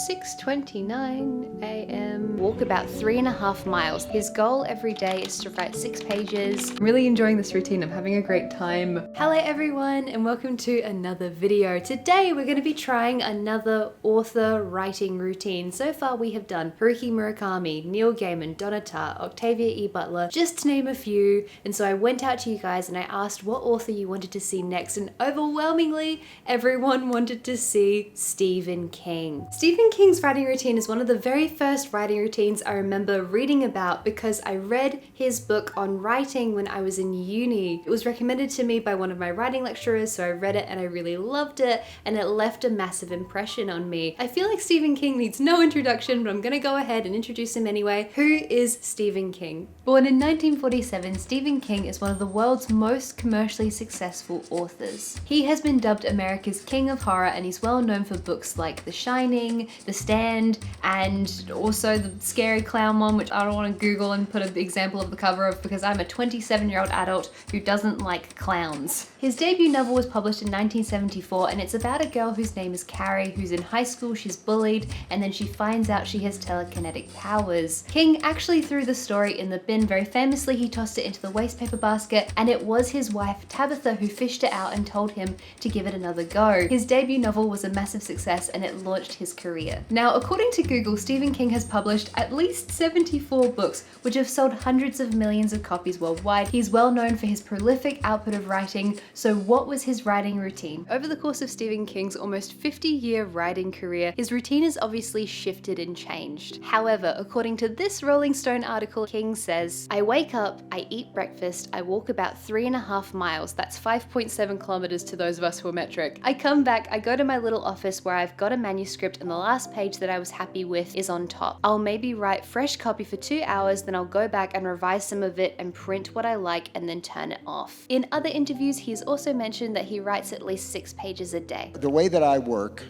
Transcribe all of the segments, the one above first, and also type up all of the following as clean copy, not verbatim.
6:29 a.m. Walk about 3.5 miles. His goal every day is to write 6 pages. I'm really enjoying this routine. I'm having a great time. Hello everyone and welcome to another video. Today we're going to be trying another author writing routine. So far we have done Haruki Murakami, Neil Gaiman, Donna Tartt, Octavia E. Butler, just to name a few. And so I went out to you guys and I asked what author you wanted to see next, and overwhelmingly everyone wanted to see Stephen King. Stephen King's writing routine is one of the very first writing routines I remember reading about because I read his book on writing when I was in uni. It was recommended to me by one of my writing lecturers, so I read it and I really loved it, and it left a massive impression on me. I feel like Stephen King needs no introduction, but I'm gonna go ahead and introduce him anyway. Who is Stephen King? Born in 1947, Stephen King is one of the world's most commercially successful authors. He has been dubbed America's King of Horror, and he's well known for books like The Shining, The Stand, and also the scary clown one, which I don't want to Google and put an example of the cover of because I'm a 27-year-old adult who doesn't like clowns. His debut novel was published in 1974, and it's about a girl whose name is Carrie, who's in high school, she's bullied, and then she finds out she has telekinetic powers. King actually threw the story in the bin. Very famously, he tossed it into the wastepaper basket, and it was his wife Tabitha who fished it out and told him to give it another go. His debut novel was a massive success and it launched his career. Now, according to Google, Stephen King has published at least 74 books, which have sold hundreds of millions of copies worldwide. He's well known for his prolific output of writing. So what was his writing routine? Over the course of Stephen King's almost 50-year writing career, his routine has obviously shifted and changed. However, according to this Rolling Stone article, King says, "I wake up, I eat breakfast, I walk about 3.5 miles. That's 5.7 kilometers to those of us who are metric. I come back, I go to my little office where I've got a manuscript and the last page that I was happy with is on top. I'll maybe write fresh copy for 2 hours, then I'll go back and revise some of it and print what I like and then turn it off." In other interviews, he's also mentioned that he writes at least 6 pages a day. The way that I work,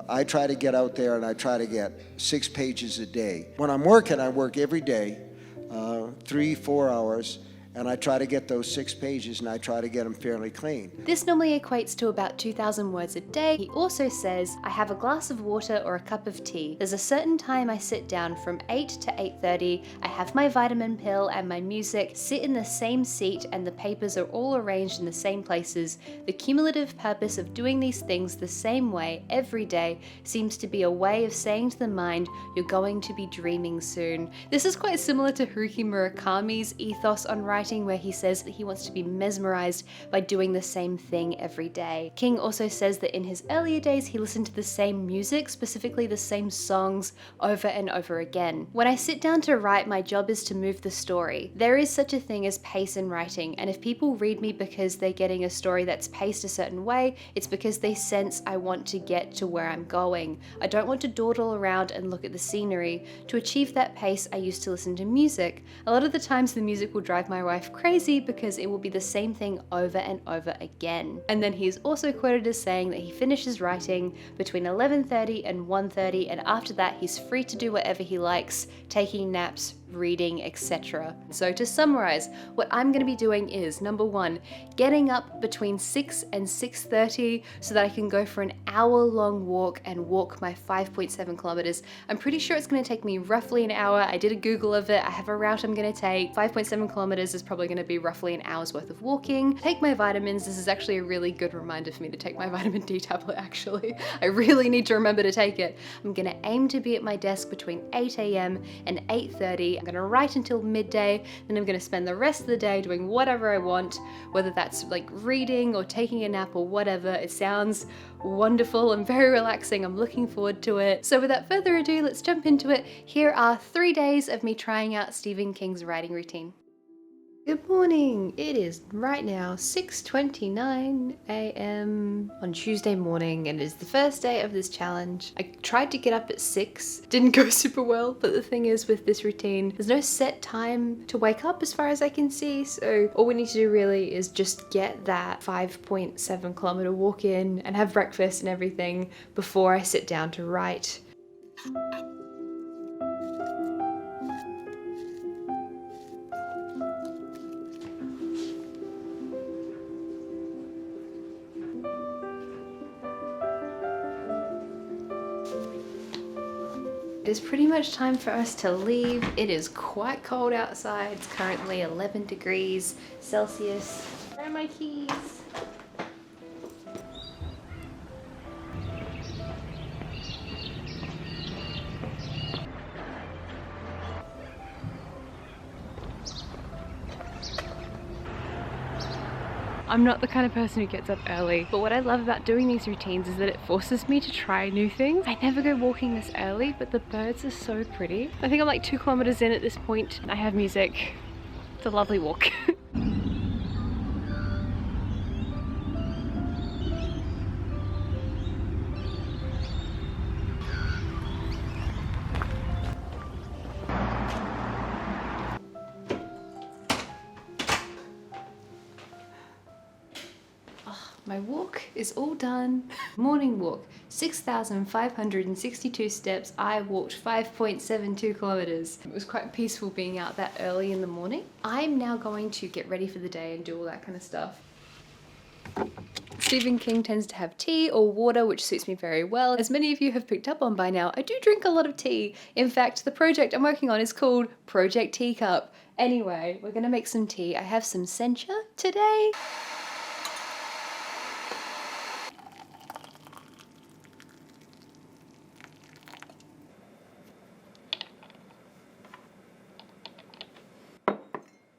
I try to get out there and I try to get 6 pages a day. When I'm working, I work every day, 3-4 hours, and I try to get those 6 pages and I try to get them fairly clean. This normally equates to about 2,000 words a day. He also says, "I have a glass of water or a cup of tea. There's a certain time I sit down from 8 to 8:30. I have my vitamin pill and my music, sit in the same seat, and the papers are all arranged in the same places. The cumulative purpose of doing these things the same way every day seems to be a way of saying to the mind, you're going to be dreaming soon." This is quite similar to Haruki Murakami's ethos on writing, where he says that he wants to be mesmerized by doing the same thing every day. King also says that in his earlier days he listened to the same music, specifically the same songs, over and over again. "When I sit down to write, my job is to move the story. There is such a thing as pace in writing, and if people read me because they're getting a story that's paced a certain way, it's because they sense I want to get to where I'm going. I don't want to dawdle around and look at the scenery. To achieve that pace, I used to listen to music. A lot of the times the music will drive my wife crazy because it will be the same thing over and over again." And then he is also quoted as saying that he finishes writing between 11:30 and 1:30, and after that he's free to do whatever he likes, taking naps, reading, etc. So to summarize, what I'm going to be doing is, number 1, getting up between 6 and 6:30 so that I can go for an hour-long walk and walk my 5.7 kilometers. I'm pretty sure it's going to take me roughly an hour. I did a Google of it. I have a route I'm going to take. 5.7 kilometers is probably going to be roughly an hour's worth of walking. Take my vitamins. This is actually a really good reminder for me to take my vitamin D tablet, actually. I really need to remember to take it. I'm going to aim to be at my desk between 8 a.m. and 8:30. I'm going to write until midday, then I'm going to spend the rest of the day doing whatever I want, whether that's like reading or taking a nap or whatever. It sounds wonderful and very relaxing. I'm looking forward to it. So without further ado, let's jump into it. Here are 3 days of me trying out Stephen King's writing routine. Good morning. It is right now 6:29 a.m. on Tuesday morning, and it is the first day of this challenge. I tried to get up at 6, didn't go super well, but the thing is with this routine, there's no set time to wake up as far as I can see, so all we need to do really is just get that 5.7 kilometer walk in and have breakfast and everything before I sit down to write. It is pretty much time for us to leave. It is quite cold outside. It's currently 11 degrees Celsius. Where are my keys? I'm not the kind of person who gets up early, but what I love about doing these routines is that it forces me to try new things. I never go walking this early, but the birds are so pretty. I think I'm like 2 kilometers in at this point. I have music. It's a lovely walk. My walk is all done. Morning walk, 6,562 steps. I walked 5.72 kilometers. It was quite peaceful being out that early in the morning. I'm now going to get ready for the day and do all that kind of stuff. Stephen King tends to have tea or water, which suits me very well. As many of you have picked up on by now, I do drink a lot of tea. In fact, the project I'm working on is called Project Teacup. Anyway, we're gonna make some tea. I have some sencha today.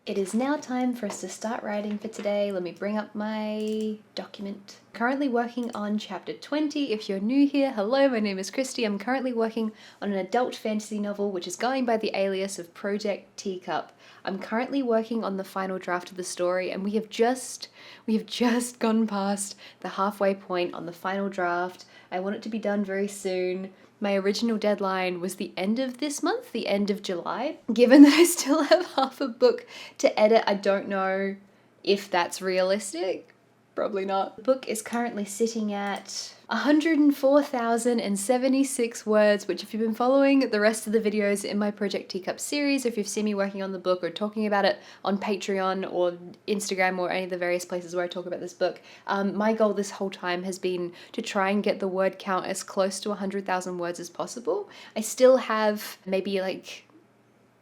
It is now time for us to start writing for today. Let me bring up my document. Currently working on chapter 20. If you're new here, hello, my name is Christy. I'm currently working on an adult fantasy novel which is going by the alias of Project Teacup. I'm currently working on the final draft of the story and we have just gone past the halfway point on the final draft. I want it to be done very soon. My original deadline was the end of this month, the end of July. Given that I still have half a book to edit, I don't know if that's realistic. Probably not. The book is currently sitting at 104,076 words, which if you've been following the rest of the videos in my Project Teacup series, or if you've seen me working on the book or talking about it on Patreon or Instagram or any of the various places where I talk about this book, my goal this whole time has been to try and get the word count as close to 100,000 words as possible. I still have maybe like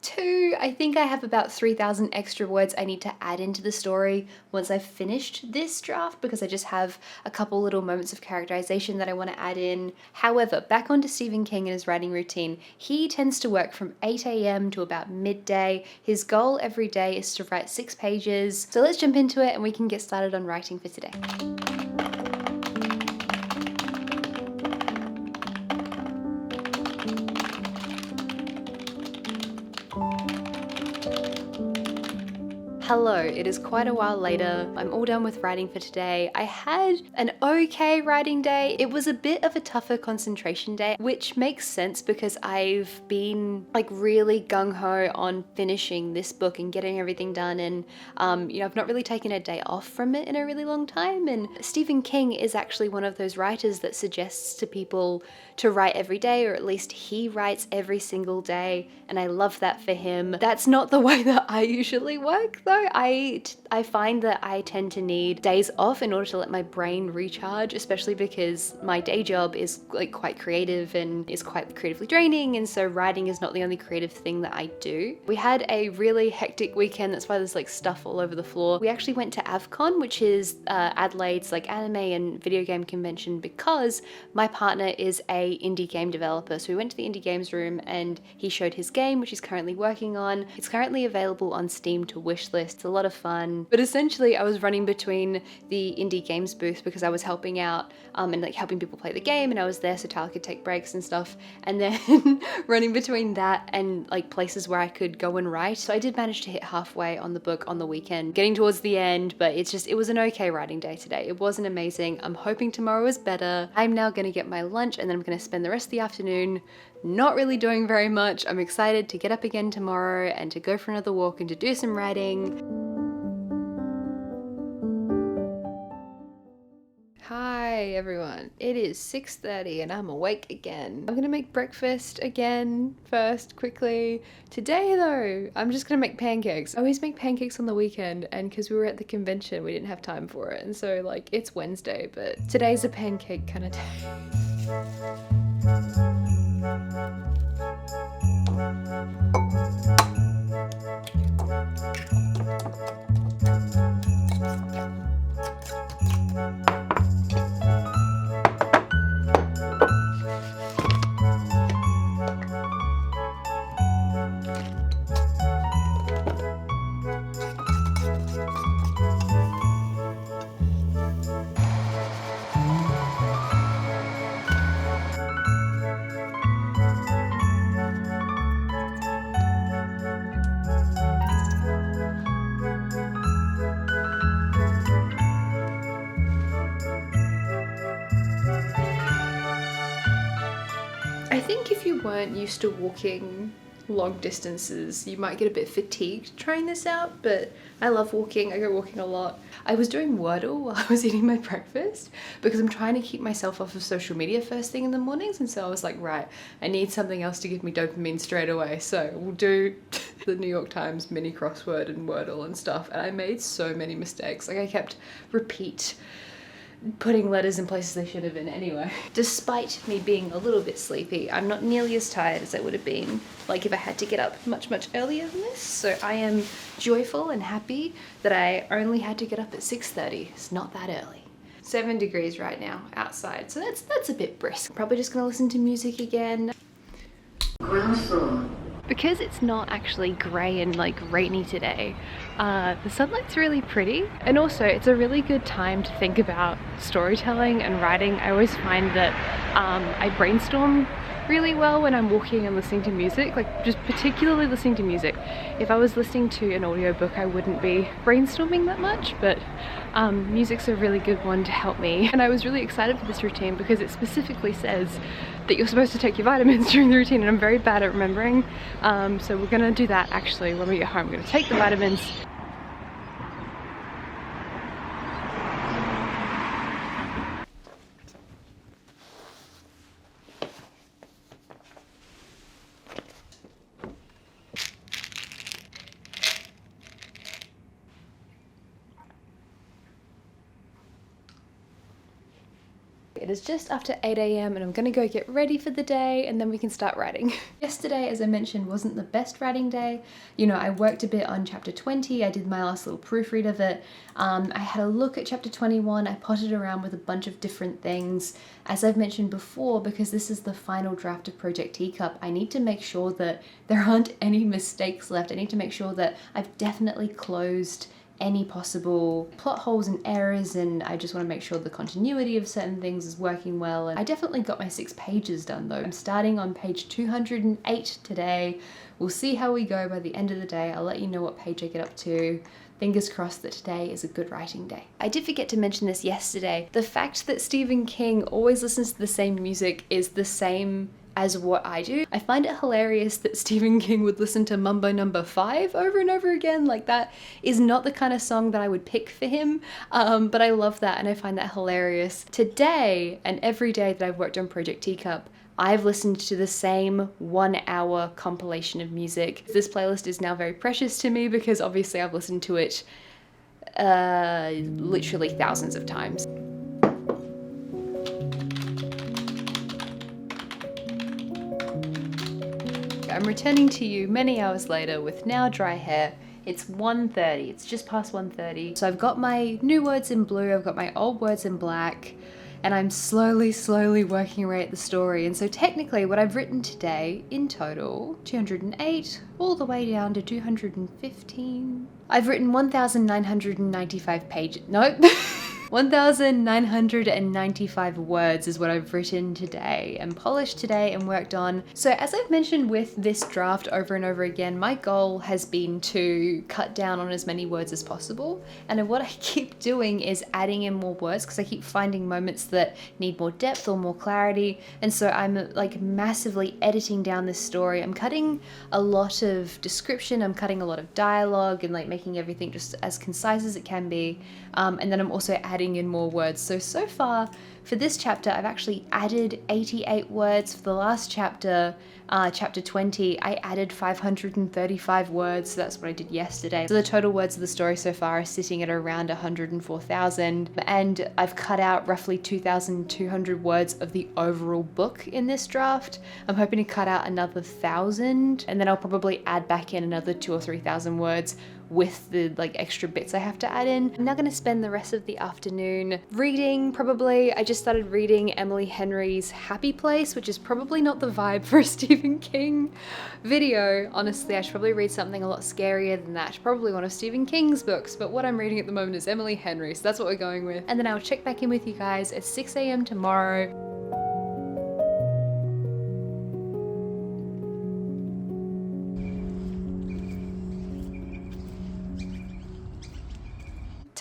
I think I have about 3,000 extra words I need to add into the story once I've finished this draft, because I just have a couple little moments of characterization that I want to add in. However, back onto Stephen King and his writing routine. He tends to work from 8 a.m. to about midday. His goal every day is to write 6 pages. So let's jump into it and we can get started on writing for today. Hello, it is quite a while later. I'm all done with writing for today. I had an okay writing day. It was a bit of a tougher concentration day, which makes sense because I've been like really gung-ho on finishing this book and getting everything done, and you know, I've not really taken a day off from it in a really long time. And Stephen King is actually one of those writers that suggests to people to write every day, or at least he writes every single day, and I love that for him. That's not the way that I usually work though. I find that I tend to need days off in order to let my brain recharge, especially because my day job is like quite creative and is quite creatively draining, and so writing is not the only creative thing that I do. We had a really hectic weekend, that's why there's like stuff all over the floor. We actually went to AvCon, which is Adelaide's like anime and video game convention, because my partner is a indie game developer. So we went to the indie games room and he showed his game, which he's currently working on. It's currently available on Steam to wishlist. It's a lot of fun. But essentially I was running between the indie games booth because I was helping out and like helping people play the game, and I was there so Tyler could take breaks and stuff, and then running between that and like places where I could go and write. So I did manage to hit halfway on the book on the weekend, getting towards the end, but it was an okay writing day today. It wasn't amazing. I'm hoping tomorrow is better. I'm now gonna get my lunch and then I'm gonna spend the rest of the afternoon not really doing very much. I'm excited to get up again tomorrow and to go for another walk and to do some writing. Hi everyone, it is 6:30 and I'm awake again. I'm gonna make breakfast again first, quickly. Today though, I'm just gonna make pancakes. I always make pancakes on the weekend, and because we were at the convention, we didn't have time for it. And so like, it's Wednesday, but today's a pancake kind of day. think if you weren't used to walking long distances, you might get a bit fatigued trying this out, but I love walking. I go walking a lot. I was doing Wordle while I was eating my breakfast because I'm trying to keep myself off of social media first thing in the mornings, and so I was like, right, I need something else to give me dopamine straight away, so we'll do the New York Times mini crossword and Wordle and stuff, and I made so many mistakes. Like, I kept putting letters in places they should have been. Anyway, despite me being a little bit sleepy, I'm not nearly as tired as I would have been like if I had to get up much earlier than this. So I am joyful and happy that I only had to get up at 6:30. It's not that early. 7 degrees right now outside, so that's a bit brisk. Probably just gonna listen to music again. Ground floor. Because it's not actually grey and like rainy today, the sunlight's really pretty, and also it's a really good time to think about storytelling and writing. I always find that I brainstorm really well when I'm walking and listening to music, like just particularly listening to music. If I was listening to an audiobook, I wouldn't be brainstorming that much, but music's a really good one to help me. And I was really excited for this routine because it specifically says that you're supposed to take your vitamins during the routine, and I'm very bad at remembering. So we're gonna do that actually when we get home. We're gonna take the vitamins. It is just after 8 AM and I'm gonna go get ready for the day, and then we can start writing. Yesterday, as I mentioned, wasn't the best writing day. You know, I worked a bit on chapter 20, I did my last little proofread of it. I had a look at chapter 21, I potted around with a bunch of different things. As I've mentioned before, because this is the final draft of Project Teacup, I need to make sure that there aren't any mistakes left. I need to make sure that I've definitely closed any possible plot holes and errors, and I just want to make sure the continuity of certain things is working well. And I definitely got my 6 pages done though. I'm starting on page 208 today. We'll see how we go by the end of the day. I'll let you know what page I get up to. Fingers crossed that today is a good writing day. I did forget to mention this yesterday. The fact that Stephen King always listens to the same music is the same as what I do. I find it hilarious that Stephen King would listen to Mambo No. 5 over and over again. Like, that is not the kind of song that I would pick for him, but I love that and I find that hilarious. Today and every day that I've worked on Project Teacup, I've listened to the same 1-hour compilation of music. This playlist is now very precious to me because obviously I've listened to it literally thousands of times. I'm returning to you many hours later with now dry hair. It's 1:30, it's just past 1:30. So I've got my new words in blue, I've got my old words in black, and I'm slowly working away at the story. And so technically what I've written today in total, 208 all the way down to 215. I've written 1,995 pages, nope. 1,995 words is what I've written today and polished today and worked on. So as I've mentioned with this draft over and over again, my goal has been to cut down on as many words as possible. And what I keep doing is adding in more words because I keep finding moments that need more depth or more clarity. And so I'm like massively editing down this story. I'm cutting a lot of description, I'm cutting a lot of dialogue and like making everything just as concise as it can be. And then I'm also adding in more words. So far for this chapter, I've actually added 88 words. For the last chapter, chapter 20, I added 535 words. So that's what I did yesterday. So the total words of the story so far are sitting at around 104,000. And I've cut out roughly 2,200 words of the overall book in this draft. I'm hoping to cut out another 1,000, and then I'll probably add back in another 2,000 or 3,000 words with the like extra bits I have to add in. I'm now going to spend the rest of the afternoon reading, probably. I just started reading Emily Henry's Happy Place, which is probably not the vibe for a Stephen King video. Honestly, I should probably read something a lot scarier than that. Probably one of Stephen King's books, but what I'm reading at the moment is Emily Henry, so that's what we're going with. And then I'll check back in with you guys at 6 AM tomorrow.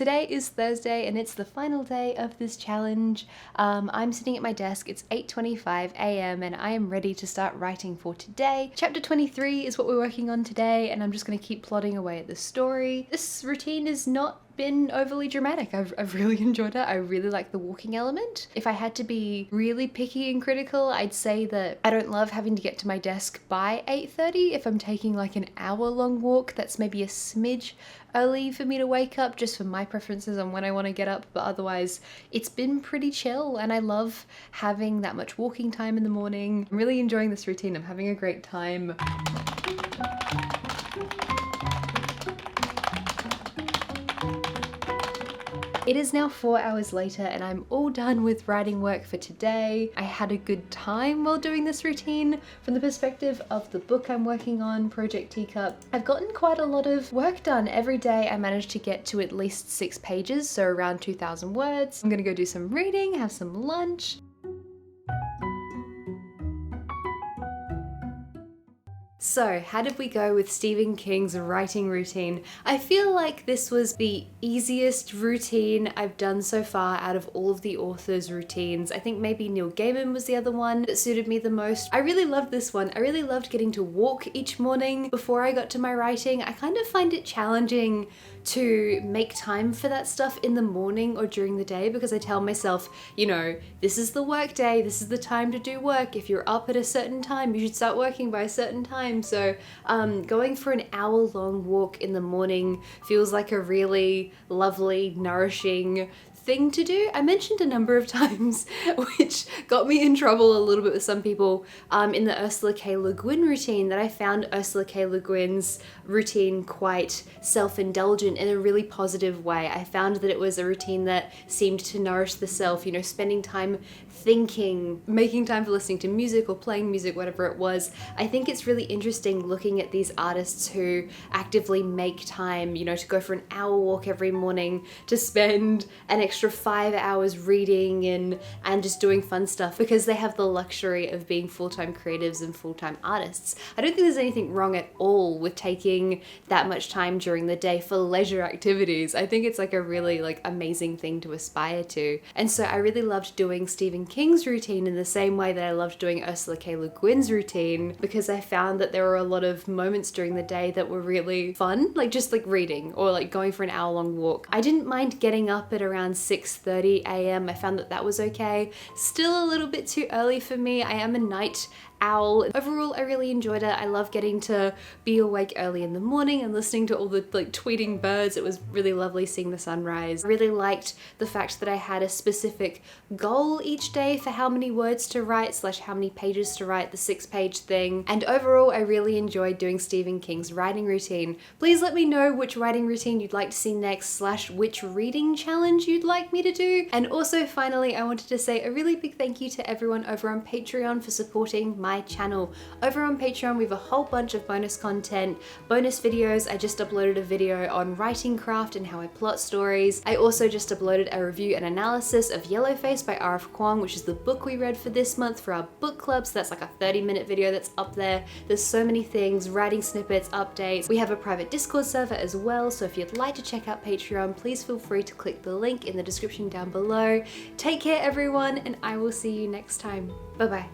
Today is Thursday and it's the final day of this challenge. I'm sitting at my desk, it's 8:25 a.m. and I am ready to start writing for today. Chapter 23 is what we're working on today and I'm just going to keep plodding away at the story. This routine is not been overly dramatic. I've really enjoyed it. I really like the walking element. If I had to be really picky and critical, I'd say that I don't love having to get to my desk by 8:30. If I'm taking like an hour-long walk, that's maybe a smidge early for me to wake up, just for my preferences on when I want to get up, but otherwise it's been pretty chill and I love having that much walking time in the morning. I'm really enjoying this routine. I'm having a great time. It is now 4 hours later and I'm all done with writing work for today. I had a good time while doing this routine. From the perspective of the book I'm working on, Project Teacup, I've gotten quite a lot of work done. Every day I managed to get to at least 6 pages, so around 2,000 words. I'm gonna go do some reading, have some lunch. So, how did we go with Stephen King's writing routine? I feel like this was the easiest routine I've done so far out of all of the author's routines. I think maybe Neil Gaiman was the other one that suited me the most. I really loved this one. I really loved getting to walk each morning before I got to my writing. I kind of find it challenging to make time for that stuff in the morning or during the day because I tell myself, you know, this is the work day, this is the time to do work. If you're up at a certain time, you should start working by a certain time. So going for an hour-long walk in the morning feels like a really lovely, nourishing thing to do. I mentioned a number of times, which got me in trouble a little bit with some people, in the Ursula K. Le Guin routine, that I found Ursula K. Le Guin's routine quite self-indulgent in a really positive way. I found that it was a routine that seemed to nourish the self, you know, spending time thinking, making time for listening to music or playing music, whatever it was. I think it's really interesting looking at these artists who actively make time, you know, to go for an hour walk every morning, to spend an extra 5 hours reading and just doing fun stuff because they have the luxury of being full-time creatives and full-time artists. I don't think there's anything wrong at all with taking that much time during the day for leisure activities. I think it's like a really like amazing thing to aspire to. And so I really loved doing Stephen King's routine in the same way that I loved doing Ursula K. Le Guin's routine, because I found that there were a lot of moments during the day that were really fun, like just like reading or like going for an hour-long walk. I didn't mind getting up at around 6:30 a.m. I found that that was okay. Still a little bit too early for me. I am a night owl. Overall, I really enjoyed it. I love getting to be awake early in the morning and listening to all the like tweeting birds. It was really lovely seeing the sunrise. I really liked the fact that I had a specific goal each day for how many words to write / how many pages to write, the 6-page thing. And overall, I really enjoyed doing Stephen King's writing routine. Please let me know which writing routine you'd like to see next / which reading challenge you'd like me to do. And also finally, I wanted to say a really big thank you to everyone over on Patreon for supporting my channel. Over on Patreon, we have a whole bunch of bonus content, bonus videos. I just uploaded a video on writing craft and how I plot stories. I also just uploaded a review and analysis of Yellowface by R.F. Kuang, which is the book we read for this month for our book club. So that's like a 30-minute video that's up there. There's so many things, writing snippets, updates. We have a private Discord server as well. So if you'd like to check out Patreon, please feel free to click the link in the description down below. Take care everyone, and I will see you next time. Bye bye.